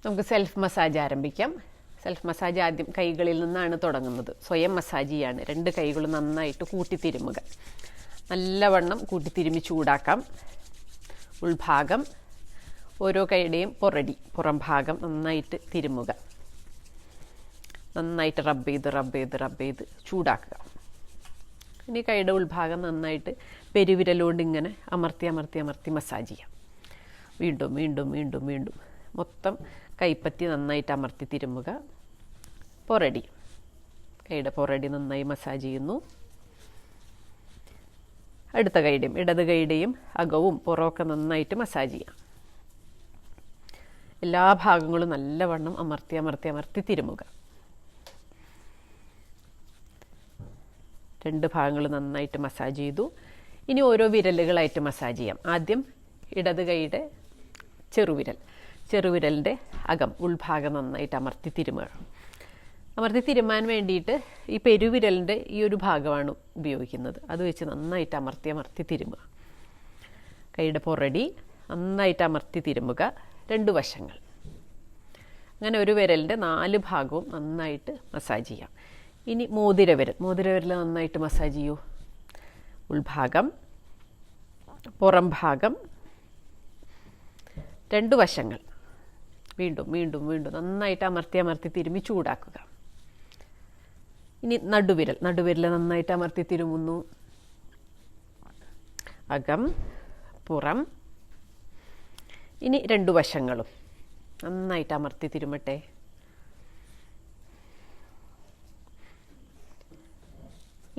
നമുക്ക് self massage ആരംഭിക്കാം. Self massage ആദ്യം കൈകളിൽ നിന്നാണ് തുടങ്ങുന്നത്. സ്വയം മസാജ് ചെയ്യാണ്. 2 കൈകളും നന്നായിട്ട് കൂട്ടിത്തിരുമുക. നല്ലവണ്ണം കൂട്ടിത്തിരുമി ചൂടാക്കാം. ഉൾഭാഗം ഓരോ കൈയുടെയും പുറം ഭാഗം നന്നായിട്ട് തിരുമുക. നന്നായിട്ട് റബ്ബ് ചെയ്ത് ചൂടാക്കുക. ഇനി കൈയുടെ ഉൾഭാഗം നന്നായിട്ട് പെരുവിരലുകൊണ്ട് ഇങ്ങനെ അമർത്തി മസാജ് ചെയ്യാം. വീണ്ടും മൊത്തം കൈപ്പത്തി നന്നായിട്ട് അമർത്തി തിരുമുക. കൈയുടെ പുറടി നന്നായി മസാജ് ചെയ്യുന്നു. അടുത്ത കൈയുടെയും ഇടത് കൈയുടെയും അകവും പുറമൊക്കെ നന്നായിട്ട് മസാജ് ചെയ്യാം. എല്ലാ ഭാഗങ്ങളും നല്ലവണ്ണം അമർത്തി തിരുമുക. 2 ഭാഗങ്ങൾ നന്നായിട്ട് മസാജ് ചെയ്തു. ഇനി ഓരോ വിരലുകളായിട്ട് മസാജ് ചെയ്യാം. ആദ്യം ഇടത് കൈയുടെ ചെറുവിരലിൻ്റെ അകം ഉൾഭാഗം നന്നായിട്ട് അമർത്തി തിരുമാൻ വേണ്ടിയിട്ട് ഈ പെരുവിരലിൻ്റെ ഈ ഒരു ഭാഗമാണ് ഉപയോഗിക്കുന്നത്. അത് വെച്ച് നന്നായിട്ട് അമർത്തി തിരുമുക. കൈയുടെ പുറടി നന്നായിട്ട് അമർത്തി തിരുമുക. 2 വശങ്ങൾ. അങ്ങനെ ഒരു വിരലിൻ്റെ 4 ഭാഗവും നന്നായിട്ട് മസാജ് ചെയ്യാം. ഇനി മോതിരവിരൽ നന്നായിട്ട് മസാജ് ചെയ്യൂ. ഉൾഭാഗം, പുറം ഭാഗം, 2 വശങ്ങൾ. വീണ്ടും നന്നായിട്ട് അമർത്തി തിരുമ്മി ചൂടാക്കുക. ഇനി നടുവിരൽ നന്നായിട്ട് അമർത്തി തിരുമുന്നു. അകം, പുറം. ഇനി 2 വശങ്ങളും നന്നായിട്ട് അമർത്തി തിരുമട്ടെ.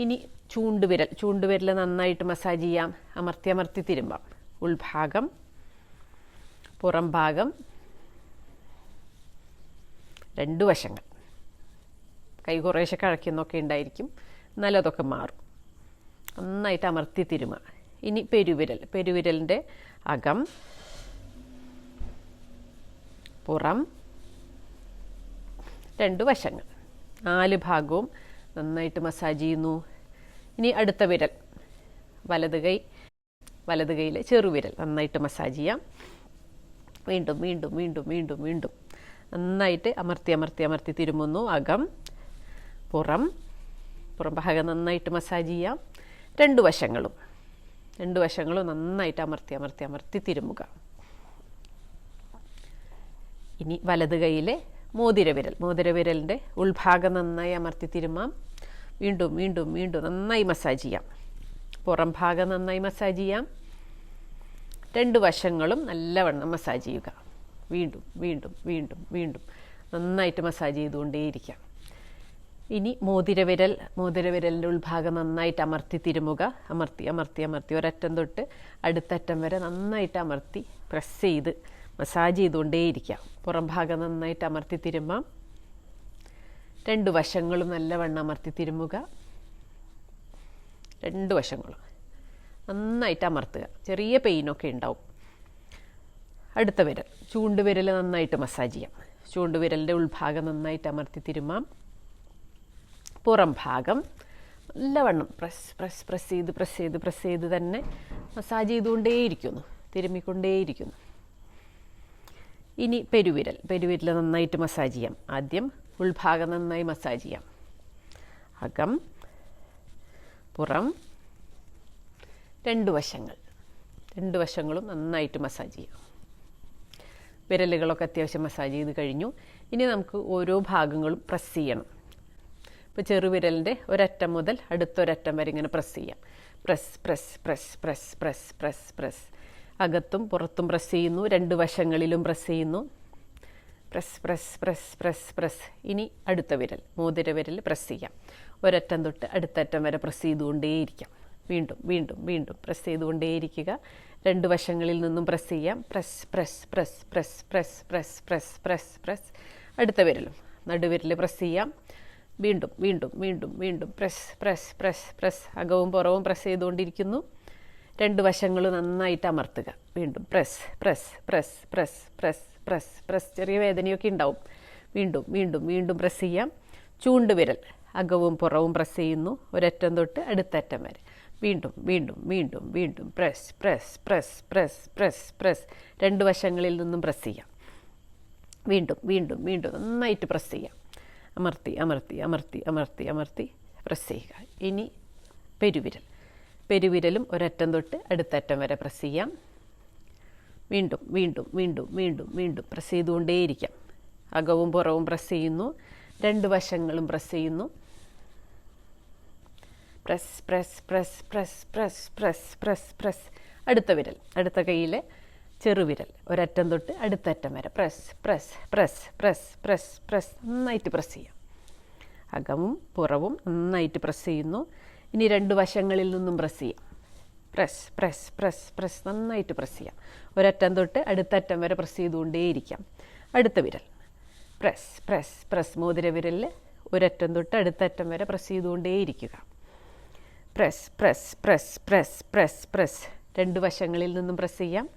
ഇനി ചൂണ്ടുവിരൽ നന്നായിട്ട് മസാജ് ചെയ്യാം. അമർത്തി തിരുമ്പാം. ഉൾഭാഗം, പുറം ഭാഗം, 2 വശങ്ങൾ. കൈ കുറേശ്ശെ കഴക്കുന്നൊക്കെ ഉണ്ടായിരിക്കും, എന്നാലും അതൊക്കെ മാറും. നന്നായിട്ട് അമർത്തി തിരുമ. ഇനി പെരുവിരലിൻ്റെ അകം, പുറം, 2 വശങ്ങൾ. 4 ഭാഗവും നന്നായിട്ട് മസാജ് ചെയ്യുന്നു. ഇനി അടുത്ത വിരൽ, വലത് കൈയിലെ ചെറുവിരൽ നന്നായിട്ട് മസാജ് ചെയ്യാം. വീണ്ടും നന്നായിട്ട് അമർത്തി തിരുമുന്നു. അകം, പുറം ഭാഗം നന്നായിട്ട് മസാജ് ചെയ്യാം. 2 വശങ്ങളും നന്നായിട്ട് അമർത്തി തിരുമുക. ഇനി വലത് കൈയിലെ മോതിരവിരലിൻ്റെ ഉൾഭാഗം നന്നായി അമർത്തി തിരുമാം. വീണ്ടും നന്നായി മസാജ് ചെയ്യാം. പുറം ഭാഗം നന്നായി മസാജ് ചെയ്യാം. 2 വശങ്ങളും നല്ലവണ്ണം മസാജ് ചെയ്യുക. വീണ്ടും നന്നായിട്ട് മസാജ് ചെയ്തുകൊണ്ടേയിരിക്കാം. ഇനി മോതിരവിരലിൻ്റെ ഉൾഭാഗം നന്നായിട്ട് അമർത്തി തിരുമുക. അമർത്തി ഒരറ്റം തൊട്ട് അടുത്തറ്റം വരെ നന്നായിട്ട് അമർത്തി പ്രസ് ചെയ്ത് മസാജ് ചെയ്തുകൊണ്ടേയിരിക്കാം. പുറം ഭാഗം നന്നായിട്ട് അമർത്തി തിരുമാം. 2 വശങ്ങളും നല്ലവണ്ണം അമർത്തി തിരുമുക. 2 വശങ്ങളും നന്നായിട്ട് അമർത്തുക. ചെറിയ പെയിനൊക്കെ ഉണ്ടാവും. അടുത്ത ചൂണ്ടുവിരൽ നന്നായിട്ട് മസാജ് ചെയ്യാം. ചൂണ്ടുവിരലിൻ്റെ ഉൾഭാഗം നന്നായിട്ട് അമർത്തി തിരുമാം. പുറം ഭാഗം നല്ലവണ്ണം പ്രസ് ചെയ്ത് തന്നെ മസാജ് ചെയ്തുകൊണ്ടേയിരിക്കുന്നു, തിരുമ്മിക്കൊണ്ടേയിരിക്കുന്നു. ഇനി പെരുവിരൽ നന്നായിട്ട് മസാജ് ചെയ്യാം. ആദ്യം ഉൾഭാഗം നന്നായി മസാജ് ചെയ്യാം. അകം, പുറം, 2 വശങ്ങൾ. 2 വശങ്ങളും നന്നായിട്ട് മസാജ് ചെയ്യാം. വിരലുകളൊക്കെ അത്യാവശ്യം മസാജ് ചെയ്ത് കഴിഞ്ഞു. ഇനി നമുക്ക് ഓരോ ഭാഗങ്ങളും പ്രസ് ചെയ്യണം. ഇപ്പോൾ ചെറുവിരലിൻ്റെ ഒരറ്റം മുതൽ അടുത്തൊരറ്റം വരെ ഇങ്ങനെ പ്രസ് ചെയ്യാം. പ്രസ്. അകത്തും പുറത്തും പ്രസ് ചെയ്യുന്നു. 2 വശങ്ങളിലും പ്രസ് ചെയ്യുന്നു. പ്രസ്. ഇനി അടുത്ത മോതിരവിരൽ പ്രസ് ചെയ്യാം. ഒരറ്റം തൊട്ട് അടുത്തറ്റം വരെ പ്രസ് ചെയ്തുകൊണ്ടേയിരിക്കാം. വീണ്ടും പ്രസ് ചെയ്തുകൊണ്ടേയിരിക്കുക. 2 വശങ്ങളിൽ നിന്നും പ്രസ് ചെയ്യാം. പ്രസ്. അടുത്ത നടുവിരൽ പ്രസ് ചെയ്യാം. വീണ്ടും പ്രസ്. അകവും പുറവും പ്രസ് ചെയ്തുകൊണ്ടിരിക്കുന്നു. 2 വശങ്ങൾ നന്നായിട്ട് അമർത്തുക. വീണ്ടും പ്രസ്. ചെറിയ വേദനയൊക്കെ ഉണ്ടാവും. വീണ്ടും പ്രസ് ചെയ്യാം. ചൂണ്ടുവിരൽ അകവും പുറവും പ്രസ് ചെയ്യുന്നു. ഒരറ്റം തൊട്ട് അടുത്തറ്റം വരെ. വീണ്ടും പ്രസ്. 2 വശങ്ങളിൽ നിന്നും പ്രസ് ചെയ്യാം. വീണ്ടും വീണ്ടും വീണ്ടും നന്നായിട്ട് പ്രസ് ചെയ്യാം. അമർത്തി അമർത്തി അമർത്തി അമർത്തി അമർത്തി പ്രസ് ചെയ്യുക. ഇനി പെരുവിരലും ഒരറ്റം തൊട്ട് അടുത്തറ്റം വരെ പ്രസ് ചെയ്യാം. വീണ്ടും വീണ്ടും വീണ്ടും വീണ്ടും വീണ്ടും പ്രസ് ചെയ്തുകൊണ്ടേയിരിക്കാം. അകവും പുറവും പ്രസ് ചെയ്യുന്നു, രണ്ട് വശങ്ങളും പ്രസ് ചെയ്യുന്നു. Press press press press press press press press. അടുത്ത കൈയിലെ ചെറുവിരൽ ഒരറ്റം തൊട്ട് അടുത്തറ്റം വരെ press press press press press press. നന്നായിട്ട് പ്രസ് ചെയ്യാം. അകവും പുറവും നന്നായിട്ട് പ്രസ് ചെയ്യുന്നു. ഇനി രണ്ട് വശങ്ങളിൽ നിന്നും പ്രസ് ചെയ്യാം. Press press press press. നന്നായിട്ട് പ്രസ് ചെയ്യാം. ഒരറ്റം തൊട്ട് അടുത്തറ്റം വരെ പ്രസ് ചെയ്തുകൊണ്ടേയിരിക്കാം. അടുത്ത വിരൽ പ്രസ് പ്രസ് പ്രസ്. മോതിര വിരലിൽ ഒരറ്റം തൊട്ട് അടുത്തറ്റം വരെ പ്രസ് ചെയ്തുകൊണ്ടേയിരിക്കുക. Press press press press press press. രണ്ട് വശങ്ങളിൽ നിന്നും പ്രസ് ചെയ്യാം.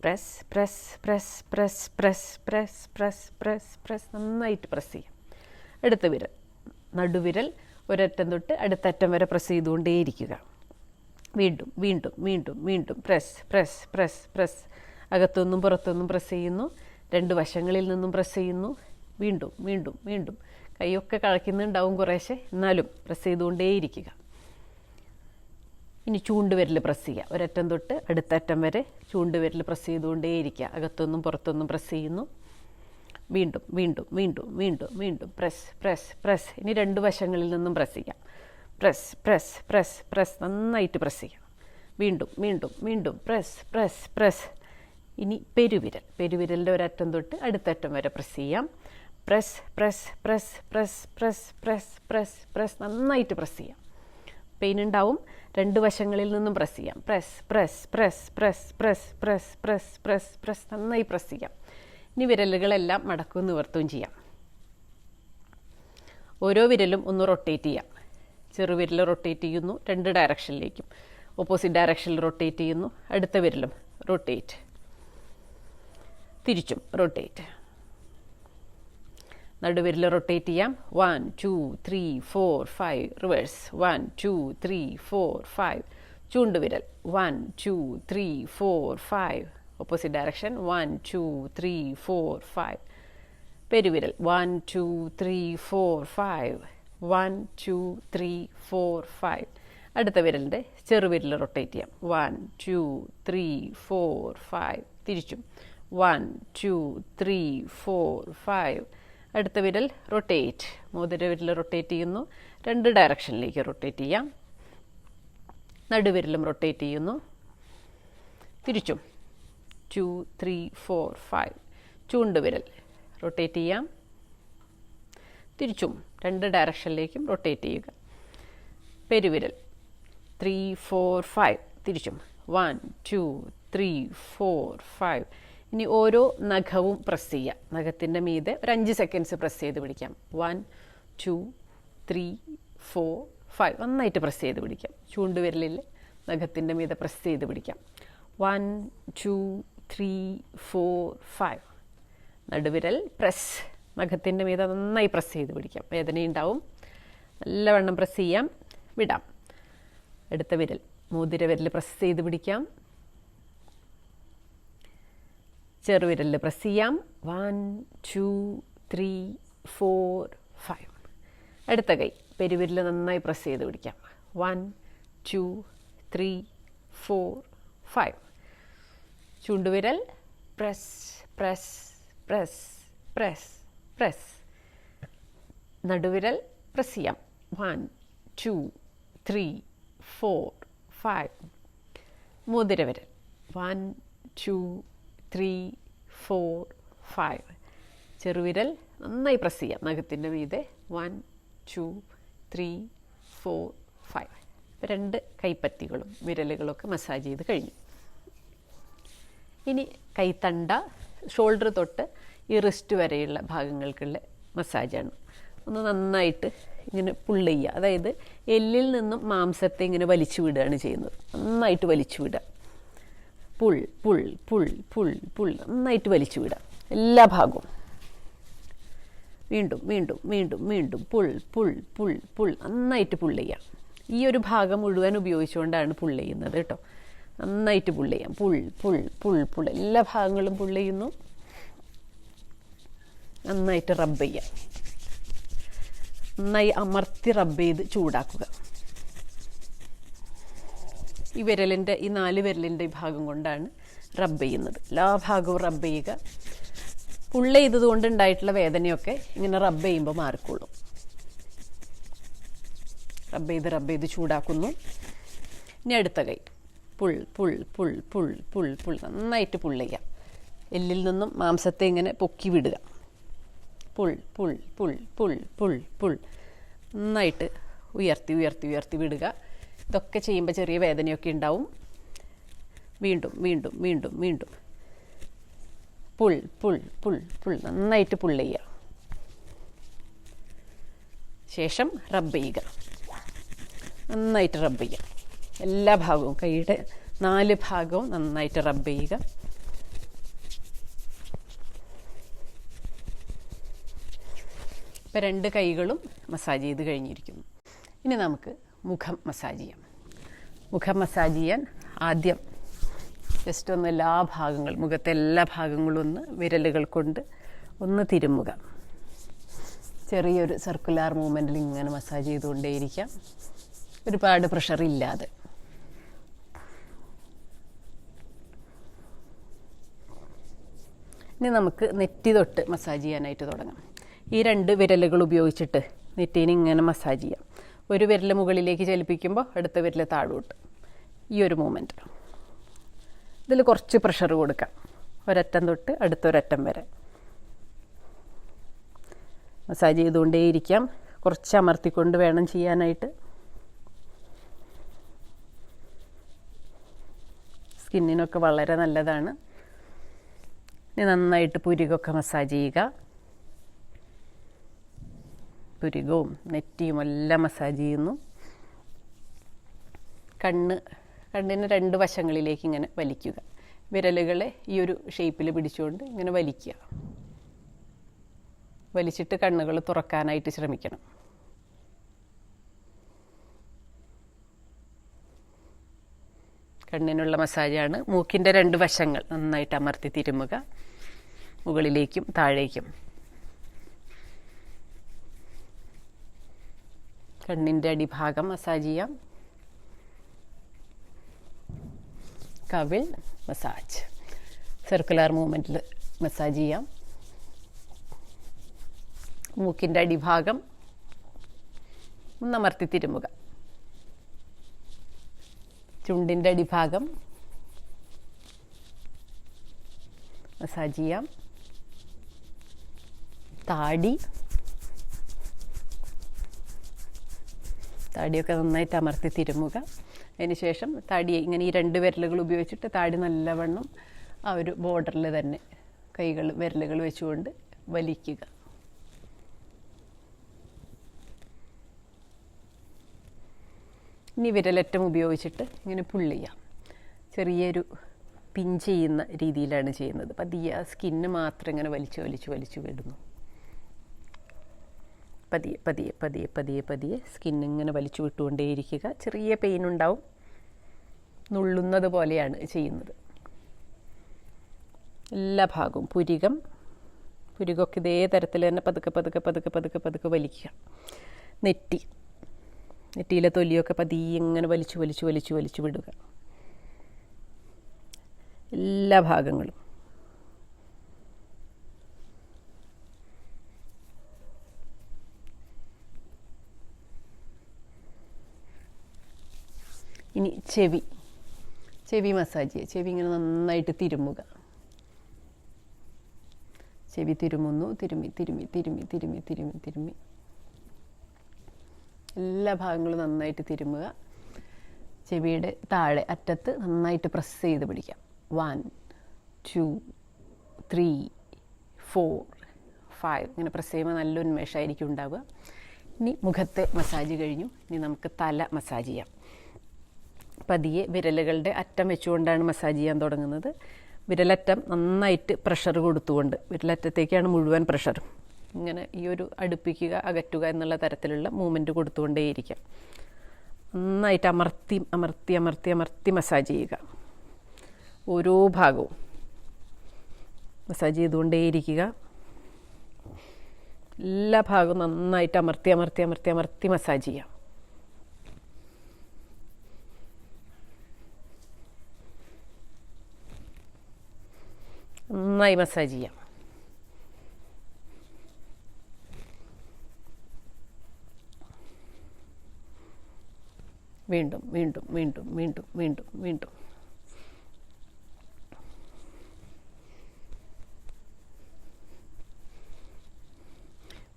Press press press press press press press press press. നന്നായിട്ട് പ്രസ് ചെയ്യാം. അടുത്ത വിരൽ നടുവിരൽ ഒരറ്റം തൊട്ട് അടുത്തറ്റം വരെ പ്രസ് ചെയ്തുകൊണ്ടേയിരിക്കുക. വീണ്ടും വീണ്ടും വീണ്ടും വീണ്ടും പ്രസ് പ്രസ് പ്രസ് പ്രസ്. അകത്തുനിന്നും പുറത്തുനിന്നും പ്രസ് ചെയ്യുന്നു. രണ്ട് വശങ്ങളിൽ നിന്നും പ്രസ് ചെയ്യുന്നു. വീണ്ടും വീണ്ടും വീണ്ടും. കൈയൊക്കെ കളയ്ക്കുന്നുണ്ടാവും കുറേശ്ശെ, എന്നാലും പ്രസ് ചെയ്തുകൊണ്ടേയിരിക്കുക. ഇനി ചൂണ്ടുവിരൽ പ്രസ് ചെയ്യുക. ഒരറ്റം തൊട്ട് അടുത്തറ്റം വരെ ചൂണ്ടുവിരൽ പ്രസ് ചെയ്തുകൊണ്ടേയിരിക്കുക. അകത്തുനിന്നും പുറത്തുനിന്നും പ്രസ് ചെയ്യുന്നു. വീണ്ടും വീണ്ടും വീണ്ടും വീണ്ടും വീണ്ടും പ്രസ് പ്രസ് പ്രസ്. ഇനി രണ്ട് വശങ്ങളിൽ നിന്നും പ്രസ് ചെയ്യാം. Press press press press. നന്നായിട്ട് പ്രസ് ചെയ്യാം. വീണ്ടും വീണ്ടും വീണ്ടും പ്രസ് പ്രസ് പ്രസ്. ഇനി പെരുവിരലിൻ്റെ ഒരറ്റം തൊട്ട് അടുത്തറ്റം വരെ പ്രസ് ചെയ്യാം. Press press press press press press press press. നന്നായിട്ട് പ്രസ് ചെയ്യാം. പെയിൻ ഉണ്ടാവും. രണ്ട് വശങ്ങളിൽ നിന്നും പ്രസ് ചെയ്യാം. Press press press press press press press press press. നന്നായി പ്രസ് ചെയ്യാം. ഇനി വിരലുകളെല്ലാം മടക്കുകയും നിവർത്തുകയും ചെയ്യാം. ഓരോ വിരലും ഒന്ന് റൊട്ടേറ്റ് ചെയ്യാം. ചെറുവിരൽ റൊട്ടേറ്റ് ചെയ്യുന്നു രണ്ട് ഡയറക്ഷനിലേക്കും. ഓപ്പോസിറ്റ് ഡയറക്ഷനിൽ റൊട്ടേറ്റ് ചെയ്യുന്നു. അടുത്ത വിരലും റൊട്ടേറ്റ്. തിരിച്ചും റൊട്ടേറ്റ്. നടുവിരൽ റൊട്ടേറ്റ് ചെയ്യാം. 1 2 3 4 5. റിവേഴ്സ്. 1 2 3 4 5. ചൂണ്ടുവിരൽ 1 2 3 4 5. Opposite direction 1 2 3 4 5. പെരുവിരൽ 1 2 3 4 5. 1 2 3 4 5. അടുത്ത വിരലിൻ്റെ ചെറുവിരൽ റൊട്ടേറ്റ് ചെയ്യാം. 1 2 3 4 5. തിരിച്ചും 1 2 3 4 5. അടുത്ത വിരൽ റൊട്ടേറ്റ്. മോതിര വിരൽ റൊട്ടേറ്റ് ചെയ്യുന്നു. രണ്ട് ഡയറക്ഷനിലേക്ക് റൊട്ടേറ്റ് ചെയ്യാം. നടുവിരലും റൊട്ടേറ്റ് ചെയ്യുന്നു. തിരിച്ചും 2 3 4 5. ചൂണ്ടുവിരൽ റൊട്ടേറ്റ് ചെയ്യാം. തിരിച്ചും രണ്ട് ഡയറക്ഷനിലേക്കും റൊട്ടേറ്റ് ചെയ്യുക. പെരുവിരൽ 3 4 5. തിരിച്ചും 1 2 3 4 5. ഇനി ഓരോ നഖവും പ്രസ് ചെയ്യുക. നഖത്തിൻ്റെ മീതെ ഒരു 5 സെക്കൻഡ്സ് പ്രസ് ചെയ്ത് പിടിക്കാം. 1 2 3 4 5. നന്നായിട്ട് പ്രസ് ചെയ്ത് പിടിക്കാം. ചൂണ്ടുവിരലിൽ നഖത്തിൻ്റെ മീതെ പ്രസ് ചെയ്ത് പിടിക്കാം. 1 2 3 4 5. നടുവിരൽ പ്രസ്. നഖത്തിൻ്റെ മീതെ നന്നായി പ്രസ് ചെയ്ത് പിടിക്കാം. വേദനയുണ്ടാവും. നല്ലവണ്ണം പ്രസ് ചെയ്യാം. വിടാം. അടുത്ത വിരൽ മോതിര വിരൽ പ്രസ് ചെയ്ത് പിടിക്കാം. ചെറുവിരലിൽ പ്രസ് ചെയ്യാം. 1 2 3 4 5. അടുത്ത കൈ പെരുവിരൽ നന്നായി പ്രസ് ചെയ്ത് പിടിക്കാം. 1 2 3 4 5. ചൂണ്ടുവിരൽ press press press press press. നടുവിരൽ പ്രസ് ചെയ്യാം. 1 2 3 4 5. മോതിര വിരൽ 1 2 3 4 5. ചെറുവിരൽ നന്നായി പ്രസ് ചെയ്യാം. നഖത്തിൻ്റെ മീതെ 1 2 3 4 5. രണ്ട് കൈപ്പത്തികളും വിരലുകളൊക്കെ മസാജ് ചെയ്ത് കഴിഞ്ഞു. ഇനി കൈത്തണ്ട ഷോൾഡർ തൊട്ട് ഈ റിസ്റ്റ് വരെയുള്ള ഭാഗങ്ങൾക്കുള്ള മസാജാണ്. ഒന്ന് നന്നായിട്ട് ഇങ്ങനെ പുള്ള് ചെയ്യുക. അതായത് എല്ലിൽ നിന്നും മാംസത്തെ ഇങ്ങനെ വലിച്ചു വിടുകയാണ് ചെയ്യുന്നത്. നന്നായിട്ട് വലിച്ചു വിടുക. Pull pull pull pull pull. നന്നായിട്ട് വലിച്ചു വിടാം എല്ലാ ഭാഗവും. വീണ്ടും വീണ്ടും വീണ്ടും വീണ്ടും പുൾ പുൾ പുൾ പുൾ. നന്നായിട്ട് പുൾ ചെയ്യാം. ഈ ഒരു ഭാഗം മുഴുവൻ ഉപയോഗിച്ചുകൊണ്ടാണ് പുൾ ചെയ്യുന്നത് കേട്ടോ. നന്നായിട്ട് പുൾ ചെയ്യാം. Pull pull pull pull. എല്ലാ ഭാഗങ്ങളും പുൾ ചെയ്യുന്നു. നന്നായിട്ട് റബ്ബ് ചെയ്യുക. നന്നായി അമർത്തി റബ്ബ് ചെയ്ത് ചൂടാക്കുക. ഈ വിരലിൻ്റെ ഈ 4 വിരലിൻ്റെ ഈ ഭാഗം കൊണ്ടാണ് റബ്ബ് ചെയ്യുന്നത്. എല്ലാ ഭാഗവും റബ്ബ് ചെയ്യുക. പുള്ള ചെയ്തതുകൊണ്ട് ഉണ്ടായിട്ടുള്ള വേദനയൊക്കെ ഇങ്ങനെ റബ്ബ് ചെയ്യുമ്പോൾ മാറിക്കൊള്ളും. റബ്ബ് ചെയ്ത് ചൂടാക്കുന്നു. ഇനി അടുത്ത കൈ pull pull pull pull pull pull നന്നായിട്ട് പുൾ ചെയ്യാം. എല്ലിൽ നിന്നും മാംസത്തെ ഇങ്ങനെ പൊക്കി വിടുക. Pull pull pull pull pull pull നന്നായിട്ട് ഉയർത്തി ഉയർത്തി ഉയർത്തി വിടുക. ഇതൊക്കെ ചെയ്യുമ്പോൾ ചെറിയ വേദനയൊക്കെ ഉണ്ടാവും. വീണ്ടും വീണ്ടും വീണ്ടും വീണ്ടും പുൾ പുൾ പുൾ പുൾ നന്നായിട്ട് പുൾ ചെയ്യുക. ശേഷം റബ്ബ് ചെയ്യുക. നന്നായിട്ട് റബ്ബ് ചെയ്യുക. എല്ലാ ഭാഗവും കൈയുടെ 4 ഭാഗവും നന്നായിട്ട് റബ്ബ് ചെയ്യുക. ഇപ്പം 2 കൈകളും മസാജ് ചെയ്ത് കഴിഞ്ഞിരിക്കുന്നു. ഇനി നമുക്ക് മുഖം മസാജ് ചെയ്യാം. മുഖം മസാജ് ചെയ്യാൻ ആദ്യം ജസ്റ്റ് ഒന്ന് എല്ലാ ഭാഗങ്ങളും, മുഖത്തെ എല്ലാ ഭാഗങ്ങളും ഒന്ന് വിരലുകൾ കൊണ്ട് ഒന്ന് തിരുമ്മുക. ചെറിയൊരു സർക്കുലാർ മൂവ്മെൻറ്റിൽ ഇങ്ങനെ മസാജ് ചെയ്തുകൊണ്ടേയിരിക്കാം, ഒരുപാട് പ്രഷർ ഇല്ലാതെ. ഇനി നമുക്ക് നെറ്റി തൊട്ട് മസാജ് ചെയ്യാനായിട്ട് തുടങ്ങാം. ഈ 2 വിരലുകൾ ഉപയോഗിച്ചിട്ട് നെറ്റീനെ ഇങ്ങനെ മസാജ് ചെയ്യാം. ഒരു വിരൽ മുകളിലേക്ക് ചലിപ്പിക്കുമ്പോൾ അടുത്ത വിരൽ താഴോട്ട്. ഈ ഒരു മൂവ്മെൻറ്റ്. ഇതിൽ കുറച്ച് പ്രഷർ കൊടുക്കാം. ഒരറ്റം തൊട്ട് അടുത്തൊരറ്റം വരെ മസാജ് ചെയ്തുകൊണ്ടേയിരിക്കാം. കുറച്ച് അമർത്തിക്കൊണ്ട് വേണം ചെയ്യാനായിട്ട്. സ്കിന്നിനൊക്കെ വളരെ നല്ലതാണ്. ഇനി നന്നായിട്ട് പുരികൊക്കെ മസാജ് ചെയ്യുക. പുരികവും നെറ്റിയും എല്ലാം മസാജ് ചെയ്യുന്നു. കണ്ണിന് 2 വശങ്ങളിലേക്ക് ഇങ്ങനെ വലിക്കുക. വിരലുകളെ ഈ ഒരു ഷേപ്പിൽ പിടിച്ചുകൊണ്ട് ഇങ്ങനെ വലിക്കുക. വലിച്ചിട്ട് കണ്ണുകൾ തുറക്കാനായിട്ട് ശ്രമിക്കണം. കണ്ണിനുള്ള മസാജാണ്. മൂക്കിൻ്റെ 2 വശങ്ങൾ നന്നായിട്ട് അമർത്തി തിരുമുക, മുകളിലേക്കും താഴേക്കും. കണ്ണിൻ്റെ അടിഭാഗം മസാജ് ചെയ്യാം. കവിൾ മസാജ്, സർക്കുലർ മൂവ്മെൻറ്റിൽ മസാജ് ചെയ്യാം. മൂക്കിൻ്റെ അടിഭാഗം ഒന്നമർത്തി തിരുമുക. ചുണ്ടിൻ്റെ അടിഭാഗം മസാജ് ചെയ്യാം. താടിയൊക്കെ നന്നായിട്ട് അമർത്തി തിരുമുക. അതിനുശേഷം താടിയെ ഇങ്ങനെ ഈ 2 വിരലുകൾ ഉപയോഗിച്ചിട്ട് താടി നല്ലവണ്ണം ആ ഒരു ബോർഡറിൽ തന്നെ വിരലുകൾ വെച്ചുകൊണ്ട് വലിക്കുക. ഇനി വിരലറ്റം ഉപയോഗിച്ചിട്ട് ഇങ്ങനെ പുള്ള് ചെയ്യാം. ചെറിയൊരു പിഞ്ച് ചെയ്യുന്ന രീതിയിലാണ് ചെയ്യുന്നത്. പതിയെ സ്കിന്ന് മാത്രം ഇങ്ങനെ വലിച്ചു വിടുന്നു. പതിയെ സ്കിന്നിങ്ങനെ വലിച്ചു വിട്ടുകൊണ്ടേയിരിക്കുക. ചെറിയ പെയിൻ ഉണ്ടാവും. നുള്ളുന്നത് പോലെയാണ് ചെയ്യുന്നത്. എല്ലാ ഭാഗവും പുരികൊക്കെ ഇതേ തരത്തിൽ തന്നെ പതുക്കെ വലിക്കുക. നെറ്റിയിലെ തൊലിയൊക്കെ പതിയെ ഇങ്ങനെ വലിച്ചു വിടുക. എല്ലാ ഭാഗങ്ങളും. ഇനി ചെവി മസാജ് ചെയ്യുക. ചെവി ഇങ്ങനെ നന്നായിട്ട് തിരുമുക. ചെവി തിരുമുന്നു. തിരുമ്മി എല്ലാ ഭാഗങ്ങളും നന്നായിട്ട് തിരുമുക. ചെവിയുടെ താഴെ അറ്റത്ത് നന്നായിട്ട് പ്രസ് ചെയ്ത് പിടിക്കാം. 1 2 3 4 5 ഇങ്ങനെ പ്രസ് ചെയ്യുമ്പോൾ നല്ല ഉന്മേഷമായിരിക്കും ഉണ്ടാവുക. ഇനി മുഖത്തെ മസാജ് കഴിഞ്ഞു. ഇനി നമുക്ക് തല മസാജ് ചെയ്യാം. പതിയെ വിരലുകളുടെ അറ്റം വെച്ചുകൊണ്ടാണ് മസാജ് ചെയ്യാൻ തുടങ്ങുന്നത്. വിരലറ്റം നന്നായിട്ട് പ്രഷർ കൊടുത്തുകൊണ്ട്, വിരലറ്റത്തേക്കാണ് മുഴുവൻ പ്രഷർ. ഇങ്ങനെ ഈ ഒരു അടുപ്പിക്കുക അകറ്റുക എന്നുള്ള തരത്തിലുള്ള മൂവ്മെൻറ്റ് കൊടുത്തുകൊണ്ടേയിരിക്കാം. നന്നായിട്ട് അമർത്തി മസാജ് ചെയ്യുക. ഓരോ ഭാഗവും മസാജ് ചെയ്തുകൊണ്ടേയിരിക്കുക. എല്ലാ ഭാഗവും നന്നായിട്ട് അമർത്തി അമർത്തി അമർത്തി അമർത്തി മസാജ് ചെയ്യാം. നന്നായി മസാജ് ചെയ്യാം. വീണ്ടും വീണ്ടും വീണ്ടും വീണ്ടും വീണ്ടും വീണ്ടും.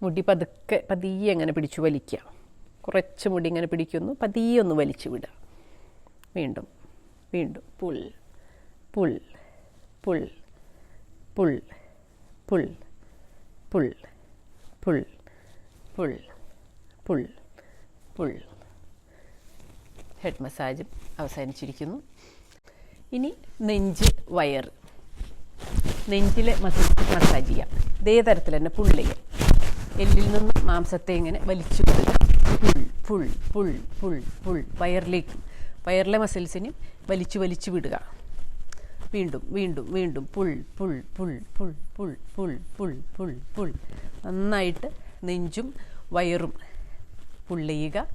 മുടി പതിയെ അങ്ങനെ പിടിച്ചു വലിക്കുക. കുറച്ച് മുടി ഇങ്ങനെ പിടിക്കുന്നു, പതിയെ ഒന്ന് വലിച്ചു വിടുക. വീണ്ടും വീണ്ടും pull pull pull pull pull pull pull pull pull pull. Head മസാജും അവസാനിച്ചിരിക്കുന്നു. ഇനി നെഞ്ച്, വയറ്, നെഞ്ചിലെ മസാജ് ചെയ്യാം. ഇതേ തരത്തിൽ തന്നെ പുൾ ചെയ്യാം. എല്ലിൽ നിന്ന് മാംസത്തെ ഇങ്ങനെ വലിച്ചു വിടുക. Pull pull pull pull pull. വയറിലെ മസിൽസിനും വലിച്ചു വലിച്ചു വിടുക. വീണ്ടും വീണ്ടും വീണ്ടും pull pull pull pull pull pull pull pull pull. നന്നായിട്ട് നെഞ്ചും വയറും പുള്ളിയുക.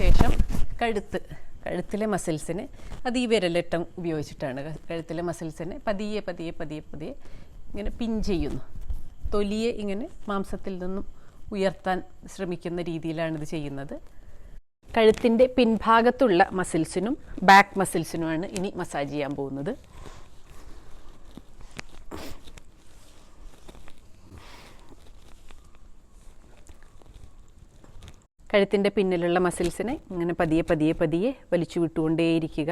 ശേഷം കഴുത്തിലെ മസിൽസിനെ, അത് ഈ വിരലറ്റം ഉപയോഗിച്ചിട്ടാണ്, കഴുത്തിലെ മസിൽസിനെ പതിയെ പതിയെ പതിയെ പതിയെ ഇങ്ങനെ പിൻ ചെയ്യുന്നു. തൊലിയെ ഇങ്ങനെ മാംസത്തിൽ നിന്നും ഉയർത്താൻ ശ്രമിക്കുന്ന രീതിയിലാണിത് ചെയ്യുന്നത്. കഴുത്തിൻ്റെ പിൻഭാഗത്തുള്ള മസിൽസിനും ബാക്ക് മസിൽസിനുമാണ് ഇനി മസാജ് ചെയ്യാൻ പോകുന്നത്. കഴുത്തിൻ്റെ പിന്നിലുള്ള മസിൽസിനെ ഇങ്ങനെ പതിയെ പതിയെ പതിയെ വലിച്ചു വിട്ടുകൊണ്ടേയിരിക്കുക.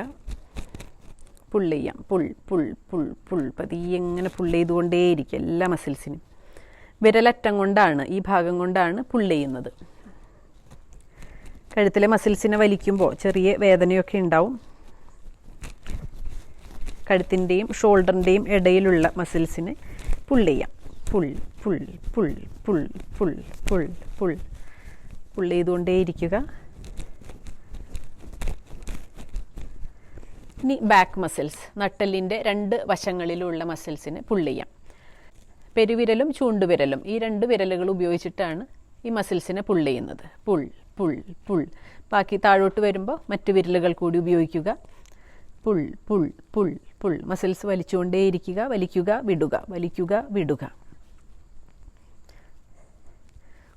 പുൾ ചെയ്യാം. Pull pull pull pull. പതിയെ ഇങ്ങനെ പുൾ ചെയ്തുകൊണ്ടേയിരിക്കുക എല്ലാ മസിൽസിനും. വിരലറ്റം കൊണ്ടാണ്, ഈ ഭാഗം കൊണ്ടാണ് പുൾ ചെയ്യുന്നത്. കഴുത്തിലെ മസിൽസിനെ വലിക്കുമ്പോൾ ചെറിയ വേദനയൊക്കെ ഉണ്ടാവും. കഴുത്തിൻ്റെയും ഷോൾഡറിൻ്റെയും ഇടയിലുള്ള മസിൽസിനെ പുൾ ചെയ്യാം. Pull pull pull pull pull pull pull pull ചെയ്തുകൊണ്ടേയിരിക്കുക. ഇനി ബാക്ക് മസിൽസ്, നട്ടെല്ലിൻ്റെ 2 വശങ്ങളിലുള്ള മസിൽസിനെ പുൾ ചെയ്യാം. പെരുവിരലും ചൂണ്ടുവിരലും, ഈ 2 വിരലുകൾ ഉപയോഗിച്ചിട്ടാണ് ഈ മസിൽസിനെ പുൾ ചെയ്യുന്നത്. Pull pull pull. ബാക്കി താഴോട്ട് വരുമ്പോൾ മറ്റു വിരലുകൾ കൂടി ഉപയോഗിക്കുക. Pull pull pull pull. Muscles വലിച്ചുകൊണ്ടേയിരിക്കുക. വലിക്കുക, വിടുക, വലിക്കുക, വിടുക.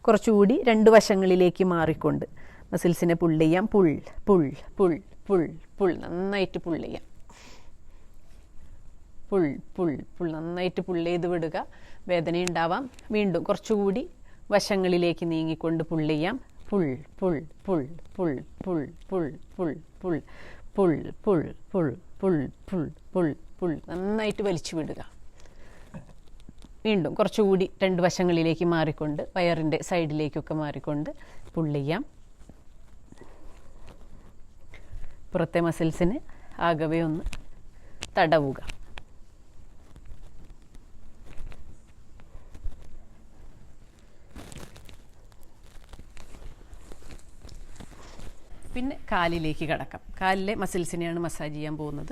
കുറച്ചുകൂടി 2 വശങ്ങളിലേക്ക് മാറിക്കൊണ്ട് മസിൽസിനെ പുൾ ചെയ്യാം. Pull pull pull pull pull. നന്നായിട്ട് പുൾ ചെയ്യാം. Pull pull pull. നന്നായിട്ട് പുൾ ചെയ്ത് വിടുക. വേദനയുണ്ടാവാം. വീണ്ടും കുറച്ചുകൂടി വശങ്ങളിലേക്ക് നീങ്ങിക്കൊണ്ട് പുൾ ചെയ്യാം. Pull pull pull pull pull pull pull pull pull pull pull pull pull pull pull. നന്നായിട്ട് വലിച്ചു വിടുക. വീണ്ടും കുറച്ചുകൂടി 2 വശങ്ങളിലേക്ക് മാറിക്കൊണ്ട് വയറിൻ്റെ സൈഡിലേക്കൊക്കെ മാറിക്കൊണ്ട് പുൾ ചെയ്യാം. പുറത്തെ മസിൽസിന് ആകവേ ഒന്ന് തടവുക. പിന്നെ കാലിലേക്ക് കടക്കാം. കാലിലെ മസിൽസിനെയാണ് മസാജ് ചെയ്യാൻ പോകുന്നത്.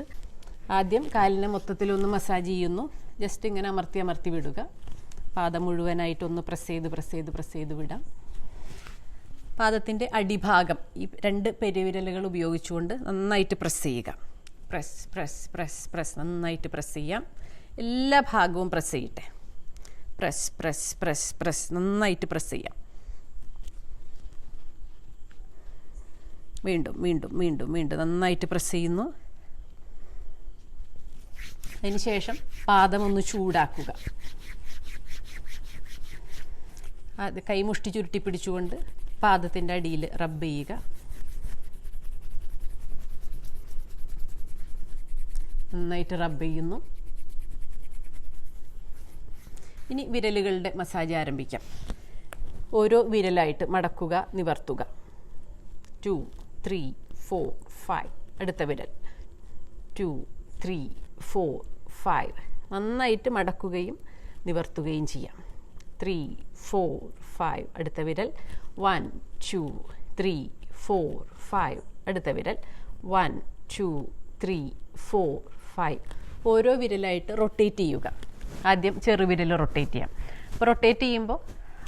ആദ്യം കാലിനെ മൊത്തത്തിലൊന്ന് മസാജ് ചെയ്യുന്നു. ജസ്റ്റ് ഇങ്ങനെ അമർത്തി അമർത്തി വിടുക. പാദം മുഴുവനായിട്ടൊന്ന് പ്രസ് ചെയ്ത് വിടാം. പാദത്തിൻ്റെ അടിഭാഗം ഈ 2 പെരുവിരലുകൾ ഉപയോഗിച്ചുകൊണ്ട് നന്നായിട്ട് പ്രസ് ചെയ്യുക. Press press press press. നന്നായിട്ട് പ്രസ് ചെയ്യാം. എല്ലാ ഭാഗവും പ്രസ് ചെയ്യട്ടെ. Press press press press. നന്നായിട്ട് പ്രസ് ചെയ്യാം. വീണ്ടും വീണ്ടും വീണ്ടും വീണ്ടും നന്നായിട്ട് പ്രസ് ചെയ്യുന്നു. അതിനുശേഷം പാദം ഒന്ന് ചൂടാക്കുക. അത് കൈമുഷ്ടി ചുരുട്ടി പിടിച്ചുകൊണ്ട് പാദത്തിൻ്റെ അടിയിൽ റബ്ബ് ചെയ്യുക. നന്നായിട്ട് റബ്ബ് ചെയ്യുന്നു. ഇനി വിരലുകളുടെ മസാജ് ആരംഭിക്കാം. ഓരോ വിരലായിട്ട് മടക്കുക, നിവർത്തുക. 2 3 4 5. അടുത്ത വിരൽ 2 3 4 5. നന്നായിട്ട് മടക്കുകയും നിവർത്തുകയും ചെയ്യാം. 3 4 5. അടുത്ത വിരൽ 1 2 3 4 5. അടുത്ത വിരൽ 1 2 3 4 5. ഓരോ വിരലായിട്ട് റൊട്ടേറ്റ് ചെയ്യുക. ആദ്യം ചെറുവിരൽ റൊട്ടേറ്റ് ചെയ്യാം. അപ്പോൾ റൊട്ടേറ്റ് ചെയ്യുമ്പോൾ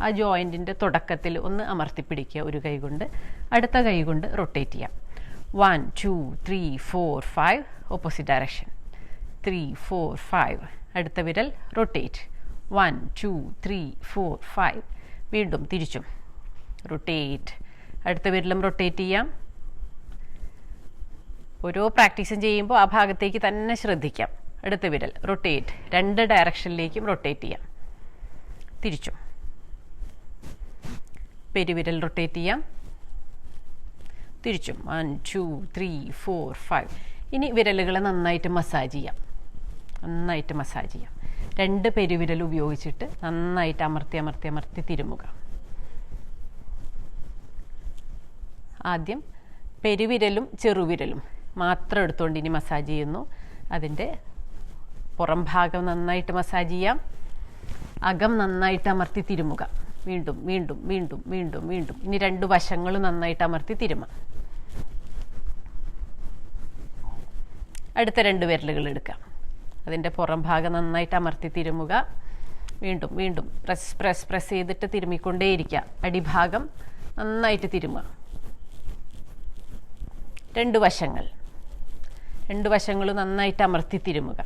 ആ ജോയിൻറ്റിൻ്റെ തുടക്കത്തിൽ ഒന്ന് അമർത്തിപ്പിടിക്കുക ഒരു കൈ കൊണ്ട്, അടുത്ത കൈ കൊണ്ട് റൊട്ടേറ്റ് ചെയ്യാം. 1 2 3 4 5 ഓപ്പോസിറ്റ് ഡയറക്ഷൻ. 3 4 5 അടുത്ത വിരൽ റൊട്ടേറ്റ്. 1 2 3 4 5 വീണ്ടും തിരിച്ചും റൊട്ടേറ്റ്. അടുത്ത വിരലും റൊട്ടേറ്റ് ചെയ്യാം. ഓരോ പ്രാക്ടീസും ചെയ്യുമ്പോൾ ആ ഭാഗത്തേക്ക് തന്നെ ശ്രദ്ധിക്കാം. അടുത്ത വിരൽ റൊട്ടേറ്റ്. 2 ഡയറക്ഷനിലേക്കും റൊട്ടേറ്റ് ചെയ്യാം. തിരിച്ചും പെരുവിരൽ റൊട്ടേറ്റ് ചെയ്യാം. തിരിച്ചും 1 2 3 4 5. ഇനി വിരലുകൾ നന്നായിട്ട് മസാജ് ചെയ്യാം. നന്നായിട്ട് മസാജ് ചെയ്യാം. 2 പെരുവിരൽ ഉപയോഗിച്ചിട്ട് നന്നായിട്ട് അമർത്തി അമർത്തി അമർത്തി തിരുമുക. ആദ്യം പെരുവിരലും ചെറുവിരലും മാത്രം എടുത്തുകൊണ്ട് ഇനി മസാജ് ചെയ്യുന്നു. അതിൻ്റെ പുറം ഭാഗം നന്നായിട്ട് മസാജ് ചെയ്യാം. അകം നന്നായിട്ട് അമർത്തി തിരുമുക. വീണ്ടും വീണ്ടും വീണ്ടും വീണ്ടും വീണ്ടും. ഇനി 2 വശങ്ങളും നന്നായിട്ട് അമർത്തി തിരുമാം. അടുത്ത 2 വിരലുകൾ എടുക്കാം. അതിൻ്റെ പുറം ഭാഗം നന്നായിട്ട് അമർത്തി തിരുമുക. വീണ്ടും വീണ്ടും പ്രസ് പ്രസ് പ്രസ് ചെയ്തിട്ട് തിരുമ്മിക്കൊണ്ടേയിരിക്കുക. അടിഭാഗം നന്നായിട്ട് തിരുമുക. 2 വശങ്ങൾ 2 വശങ്ങളും നന്നായിട്ട് അമർത്തി തിരുമുക.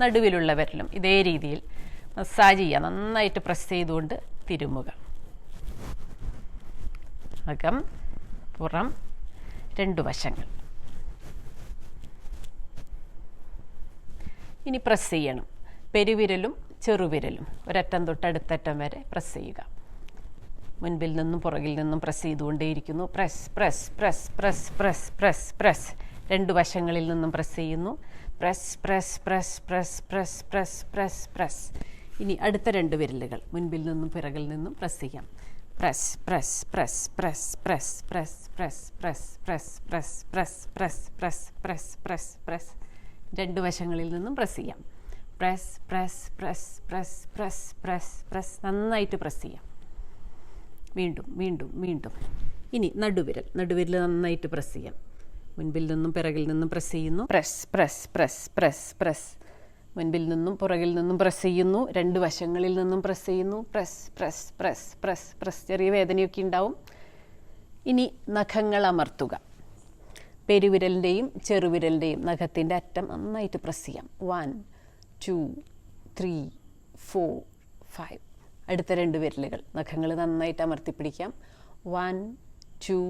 നടുവിലുള്ള വിരലും ഇതേ രീതിയിൽ മസാജ് ചെയ്യുക. നന്നായിട്ട് പ്രസ് ചെയ്തുകൊണ്ട് തിരുമുക. അകം പുറം 2 വശങ്ങൾ. ഇനി പ്രസ് ചെയ്യണം. പെരുവിരലും ചെറുവിരലും ഒരറ്റം തൊട്ട് അടുത്തറ്റം വരെ പ്രസ് ചെയ്യുക. മുൻപിൽ നിന്നും പുറകിൽ നിന്നും പ്രസ് ചെയ്തുകൊണ്ടേയിരിക്കുന്നു. Press press press press press press press. 2 വശങ്ങളിൽ നിന്നും പ്രസ് ചെയ്യുന്നു. Press press press press press press press press. ഇനി അടുത്ത 2 വിരലുകൾ മുൻപിൽ നിന്നും പിറകിൽ നിന്നും പ്രസ് ചെയ്യാം. Press press press press press press press press press press press press press press press press. 2 വശങ്ങളിൽ നിന്നും പ്രസ് ചെയ്യാം. Press press press press press press press. നന്നായിട്ട് പ്രസ് ചെയ്യാം. വീണ്ടും വീണ്ടും വീണ്ടും. ഇനി നടുവിരൽ നന്നായിട്ട് പ്രസ് ചെയ്യാം. മുൻപിൽ നിന്നും പിറകിൽ നിന്നും പ്രസ് ചെയ്യുന്നു. Press press press press press. മുൻപിൽ നിന്നും പുറകിൽ നിന്നും പ്രസ് ചെയ്യുന്നു. 2 വശങ്ങളിൽ നിന്നും പ്രസ് ചെയ്യുന്നു. Press press press press press. ചെറിയ വേദനയൊക്കെ ഉണ്ടാവും. ഇനി നഖങ്ങൾ അമർത്തുക. പെരുവിരലിൻ്റെയും ചെറുവിരലിൻ്റെയും നഖത്തിൻ്റെ അറ്റം നന്നായിട്ട് പ്രസ് ചെയ്യാം. 1 2 3 4 5. അടുത്ത 2 വിരലുകൾ നഖങ്ങൾ നന്നായിട്ട് അമർത്തിപ്പിടിക്കാം. 1 2